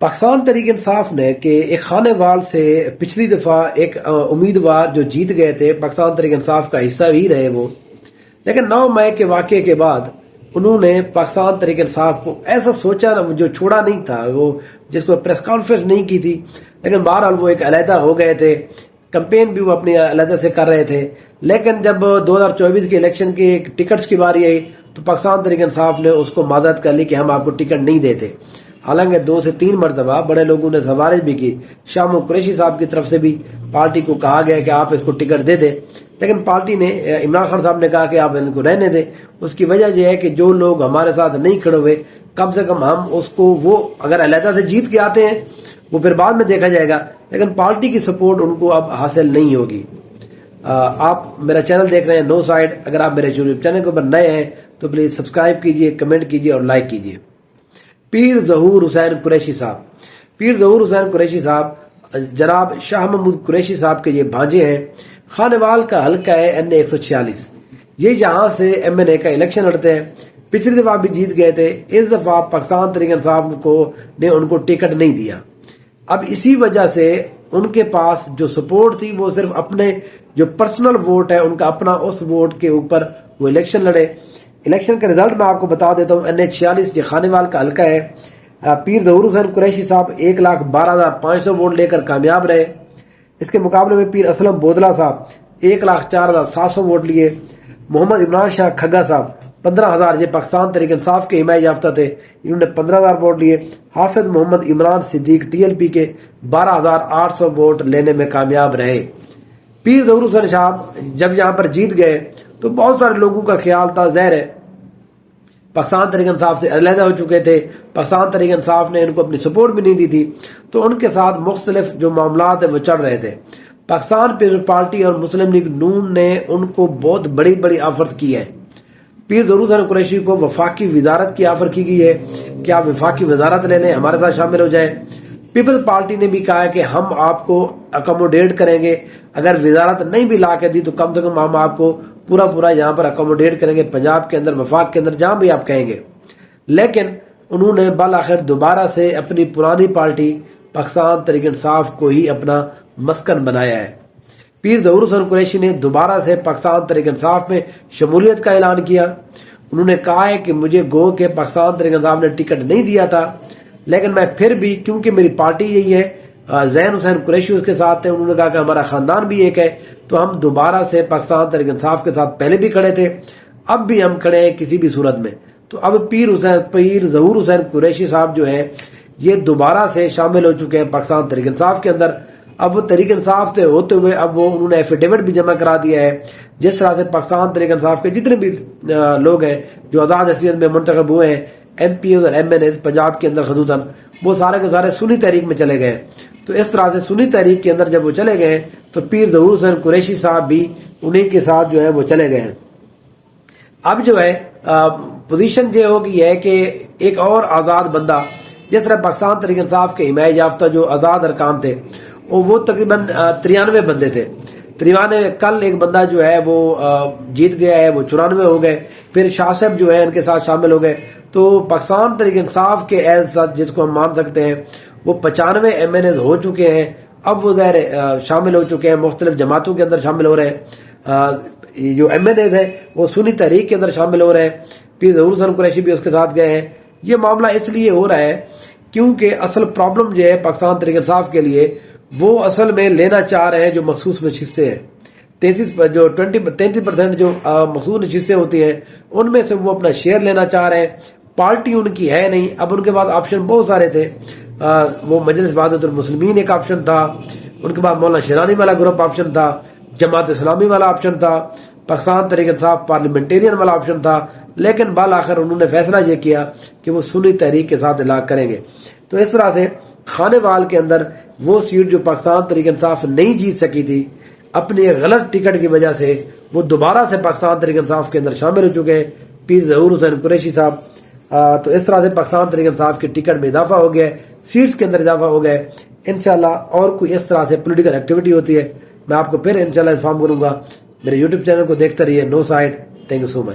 پاکستان تحریک انصاف نے کہ ایک خانے وال سے پچھلی دفعہ ایک امیدوار جو جیت گئے تھے پاکستان تحریک انصاف کا حصہ بھی رہے وہ، لیکن 9 مئی کے واقعے کے بعد انہوں نے پاکستان تحریک انصاف کو ایسا سوچا نا، جو چھوڑا نہیں تھا، وہ جس کو پریس کانفرنس نہیں کی تھی، لیکن بہرحال وہ ایک علیحدہ ہو گئے تھے، کمپین بھی وہ اپنی علیحدہ سے کر رہے تھے۔ لیکن جب 2024 کے الیکشن کے ٹکٹس کی باری آئی تو پاکستان تحریک انصاف نے اس کو معذرت کر لی کہ ہم آپ کو ٹکٹ نہیں دیتے۔ حالانکہ 2 سے 3 مرتبہ بڑے لوگوں نے سفارش بھی کی، شاہ قریشی صاحب کی طرف سے بھی پارٹی کو کہا گیا کہ آپ اس کو ٹکٹ دے دیں، لیکن پارٹی نے، عمران خان صاحب نے کہا کہ آپ ان کو رہنے دیں۔ اس کی وجہ یہ ہے کہ جو لوگ ہمارے ساتھ نہیں کھڑے ہوئے، کم سے کم ہم اس کو، وہ اگر علیحدہ سے جیت کے آتے ہیں وہ پھر بعد میں دیکھا جائے گا، لیکن پارٹی کی سپورٹ ان کو اب حاصل نہیں ہوگی۔ آپ میرا چینل دیکھ رہے ہیں نو سائیڈ، اگر آپ میرے یوٹیوب چینل کے اوپر نئے ہیں تو پلیز سبسکرائب کیجئے، کمنٹ کیجئے اور لائک کیجئے۔ پیر ظہور حسین قریشی صاحب، پیر ظہور حسین قریشی صاحب جناب شاہ محمود قریشی صاحب کے یہ بھانجے ہیں۔ خانوال کا حلقہ ہے NA 146، یہ یہاں سے MNA کا الیکشن لڑتے ہیں، پچھلی دفعہ بھی جیت گئے تھے، اس دفعہ پاکستان تحریک انصاف نے ان کو ٹکٹ نہیں دیا۔ اب اسی وجہ سے ان کے پاس جو سپورٹ تھی وہ صرف اپنے جو پرسنل ووٹ ہے، ان کا اپنا اس ووٹ کے اوپر وہ الیکشن لڑے۔ الیکشن کا رزلٹ میں آپ کو بتا دیتا ہوں۔ NA 46 یہ خانوال کا حلقہ ہے۔ پیر ظہور حسین قریشی صاحب 1,12,500 ووٹ لے کر کامیاب رہے۔ اس کے مقابلے میں پیر اسلم بودلہ صاحب 1,04,700 ووٹ لیے۔ محمد عمران شاہ کھگا صاحب 15,000، یہ پاکستان تحریک انصاف کے حمایت یافتہ تھے، انہوں نے 15,000 ووٹ لیے۔ حافظ محمد عمران صدیق TLP کے 12,800 ووٹ لینے میں کامیاب رہے۔ پیر ظہور حسین صاحب جب یہاں پر جیت گئے تو بہت سارے لوگوں کا خیال تھا، ظاہر ہے پاکستان تحریک انصاف سے علیحدہ ہو چکے تھے، پاکستان تحریک انصاف نے ان کو اپنی سپورٹ بھی نہیں دی تھی، تو ان کے ساتھ مختلف جو معاملات ہیں وہ چل رہے تھے۔ پاکستان پیپلز پارٹی اور مسلم لیگ نون نے ان کو بہت بڑی آفرز کی ہے۔ پیر ظہور حسین قریشی کو وفاقی وزارت کی آفر کی گئی ہے کہ آپ وفاقی وزارت لے لیں، ہمارے ساتھ شامل ہو جائیں۔ پیپلز پارٹی نے بھی کہا ہے کہ ہم آپ کو اکوموڈیٹ کریں گے، اگر وزارت نہیں بھی لا کے دی تو کم سے کم ہم آپ کو پورا یہاں پر اکوموڈیٹ کریں گے، پنجاب کے اندر، وفاق کے اندر، جہاں بھی آپ کہیں گے۔ لیکن انہوں نے بالآخر دوبارہ سے اپنی پرانی پارٹی پاکستان تحریک انصاف کو ہی اپنا مسکن بنایا ہے۔ پیر ظہور حسین قریشی نے دوبارہ سے پاکستان تحریک انصاف میں شمولیت کا اعلان کیا۔ انہوں نے کہا ہے کہ مجھے گو کہ پاکستان تحریک انصاف نے ٹکٹ نہیں دیا تھا، لیکن میں پھر بھی، کیونکہ میری پارٹی یہی ہے، زین حسین قریشی اس کے ساتھ ہیں، انہوں نے کہا کہ ہمارا خاندان بھی ایک ہے، تو ہم دوبارہ سے پاکستان تحریک انصاف کے ساتھ پہلے بھی کھڑے تھے، اب بھی ہم کھڑے ہیں کسی بھی صورت میں۔ تو اب پیر ظہور حسین قریشی صاحب جو ہیں یہ دوبارہ سے شامل ہو چکے ہیں پاکستان تحریک انصاف کے اندر۔ اب وہ تحریک انصاف سے ہوتے ہوئے اب انہوں نے ایفیڈیوٹ بھی جمع کرا دیا ہے، جس طرح سے پاکستان تحریک انصاف کے جتنے بھی لوگ ہیں جو آزاد حیثیت میں منتخب ہوئے ہیں، MPs اور MNAs پنجاب کے اندر خصوصاً، وہ سارے کے سارے سنی تحریک میں چلے گئے۔ تو اس طرح سے سنی تحریک کے اندر جب وہ چلے گئے تو پیر ظہور حسین قریشی صاحب بھی انہیں کے ساتھ جو ہے وہ چلے گئے ہیں۔ اب جو ہے پوزیشن یہ ہو گئی ہے کہ ایک اور آزاد بندہ، جس طرح پاکستان تحریک انصاف کے حمایت یافتہ جو آزاد ارکان تھے وہ تقریباً 93 بندے تھے۔ 93، کل ایک بندہ جو ہے وہ جیت گیا ہے، وہ 94 ہو گئے، پھر شاہ صاحب جو ہے ان کے ساتھ شامل ہو گئے، تو پاکستان تحریک انصاف کے ایز جس کو ہم مان سکتے ہیں وہ 95 MNAs ہو چکے ہیں۔ اب وہ ظاہر شامل ہو چکے ہیں، مختلف جماعتوں کے اندر شامل ہو رہے ہیں، جو MNAs ہیں وہ سنی تحریک کے اندر شامل ہو رہے ہیں۔ پیر ظہور حسین قریشی بھی اس کے ساتھ گئے ہیں۔ یہ معاملہ اس لیے ہو رہا ہے کیونکہ اصل پرابلم جو ہے پاکستان تحریک انصاف کے لیے، وہ اصل میں لینا چاہ رہے ہیں جو مخصوص نشستیں ہیں، 33% جو مخصوص نشستیں ہوتی ہیں ان میں سے وہ اپنا شیئر لینا چاہ رہے ہیں۔ پارٹی ان کی ہے نہیں، اب ان کے بعد آپشن بہت سارے تھے، وہ مجلس وحدت المسلمین ایک آپشن تھا، ان کے بعد مولانا شیرانی والا گروپ آپشن تھا، جماعت اسلامی والا آپشن تھا، پاکستان تحریک انصاف پارلیمنٹیرین والا آپشن تھا، لیکن بالآخر انہوں نے فیصلہ یہ کیا کہ وہ سنی تحریک کے ساتھ الاغ کریں گے۔ تو اس طرح سے خانوال کے اندر وہ سیٹ جو پاکستان تحریک انصاف نہیں جیت سکی تھی اپنی ایک غلط ٹکٹ کی وجہ سے، وہ دوبارہ سے پاکستان تحریک انصاف کے اندر شامل ہو چکے ہیں، پیر ظہور حسین قریشی صاحب۔ تو اس طرح سے پاکستان تحریک انصاف کے ٹکٹ میں اضافہ ہو گیا ہے، سیٹس کے اندر اضافہ ہو گیا ہے۔ انشاءاللہ اور کوئی اس طرح سے پولیٹیکل ایکٹیویٹی ہوتی ہے میں آپ کو پھر انشاءاللہ انفارم کروں گا۔ میرے یوٹیوب چینل کو دیکھتے رہیے نو سائڈ۔ Thank you so much.